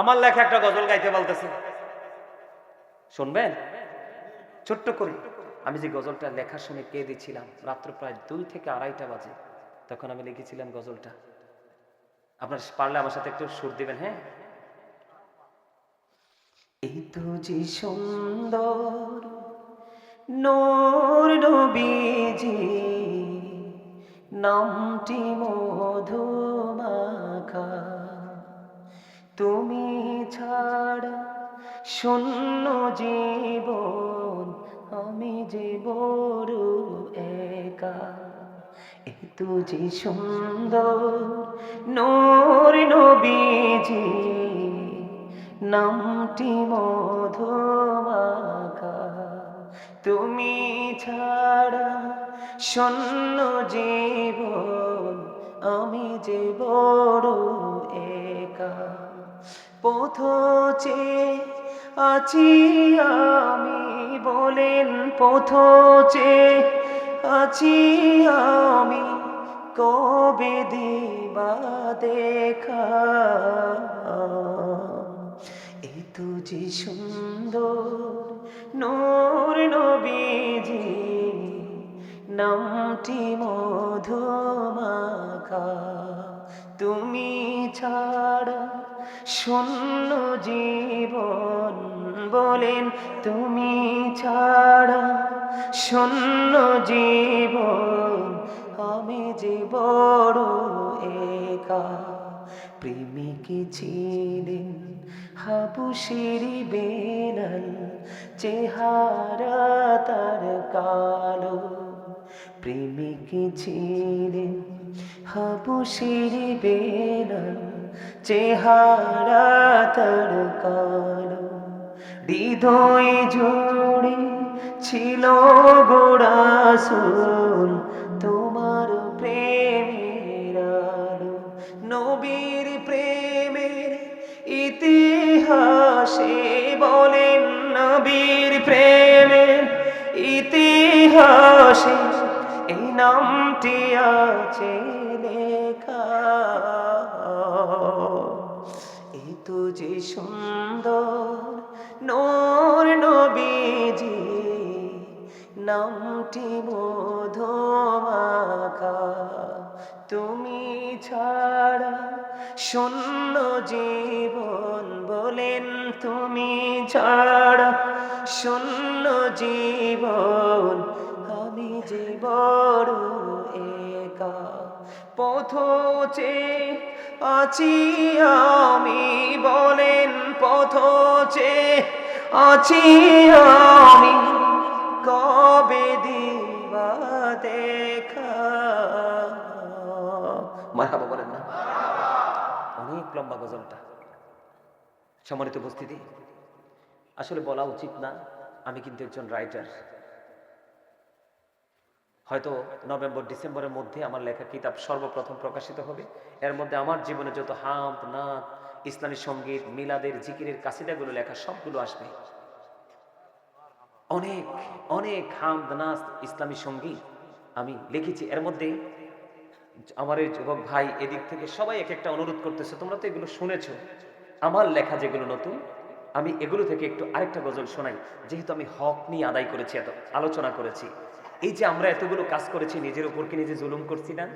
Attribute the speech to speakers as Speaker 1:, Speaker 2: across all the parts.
Speaker 1: আমার লেখা একটা গজল গাইতে বলতেছে, শুনবেন ছোট্ট করে। আমি যে গজলটা লেখার সময় কেঁদেছিলাম, রাত্র প্রায় 2 থেকে 2:30 বাজে, তখন আমি লিখেছিলাম গজলটা। আপনার পারলে আমার সাথে একটু সুর দিবেন, হ্যাঁ? এই তো যে সুন্দর নূর নবীজি, নামটি মধুমাখা, তুমি ছাড়া শূন্য জীবন, আমি যে বড় একা। এত যে সুন্দর নূর নবীজি, নামটি মধুমাখা, তুমি ছাড়া শূন্য জীবন, আমি যে বড় একা। পথ চেয়ে আছি আমি, বলেন পথ চেয়ে আছি আমি, কবে দিবা দেখা। এ তো যে সুন্দর নূর নবীজি, নামটি মধুমাখা, তুমি ছাড়া শূন্য জীবন, বলেন তুমি ছাড়া শূন্য জীবন, আমি যে বড় একা। প্রেমিক ছিলেন হাবুশের বেলাল, চেহারা তার কালো। প্রেমিক ছিলেন হাবুশের বেলাল, চেহারা তার কালো। হৃদয় জুড়ে ছিল গো রাসূল, তোমার প্রেমের আলো। নবীর প্রেমের ইতিহাসে, বলেন নবীর প্রেমের ইতিহাসে, এই নামটি আছে লেখা। এই তো যে সুন্দর নূর নবীজি, নামটি মধুমাখা, তুমি ছাড়া শূন্য জীবন, বলেন তুমি ছাড়া শূন্য জীবন, আমি যে বড় একা। পথ চেয়ে আছি আমি, বলেন পথ চেয়ে আছি আমি, কবে দিবা দেখা। মারহাবা বলেন না? অনেক লম্বা গজলটা। সম্মানিত উপস্থিতি, আসলে বলা উচিত না, আমি কিন্তু একজন রাইটার। হয়তো নভেম্বর ডিসেম্বরের মধ্যে আমার লেখা কিতাব সর্বপ্রথম প্রকাশিত হবে। এর মধ্যে আমার জীবনে যত হামদ, নাত, ইসলামী সঙ্গীত, মিলাদের, জিকিরের কাসিদাগুলো লেখা সবগুলো আসবে। অনেক অনেক হামদ, নাত, ইসলামী সঙ্গীত আমি লিখেছি। এর মধ্যে আমার এই যুবক ভাই এদিক থেকে সবাই এক একটা অনুরোধ করতেছে, তোমরা তো এগুলো শুনেছো, আমার লেখা যেগুলো নতুন, আমি এগুলো থেকে একটু আরেকটা গজল শোনাই। যেহেতু আমি হক নিয়ে আদায় করেছি, এত আলোচনা করেছি, এই যে আমরা এতগুলো কাজ করেছি, নিজের উপর কি নিজে জুলুম করছি না?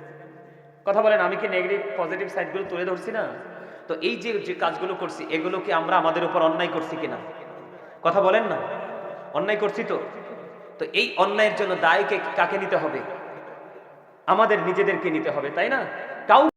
Speaker 1: কথা বলেন, আমি কি নেগেটিভ পজিটিভ সাইডগুলো তুলে ধরছি না? তো এই যে যে কাজগুলো করছি, এগুলো কি আমরা আমাদের উপর অন্যায় করছি কিনা? কথা বলেন না, অন্যায় করছি তো? তো এই অন্যায়ের জন্য দায়কে কাকে নিতে হবে? আমাদের নিজেদেরকে নিতে হবে, তাই না? কাউ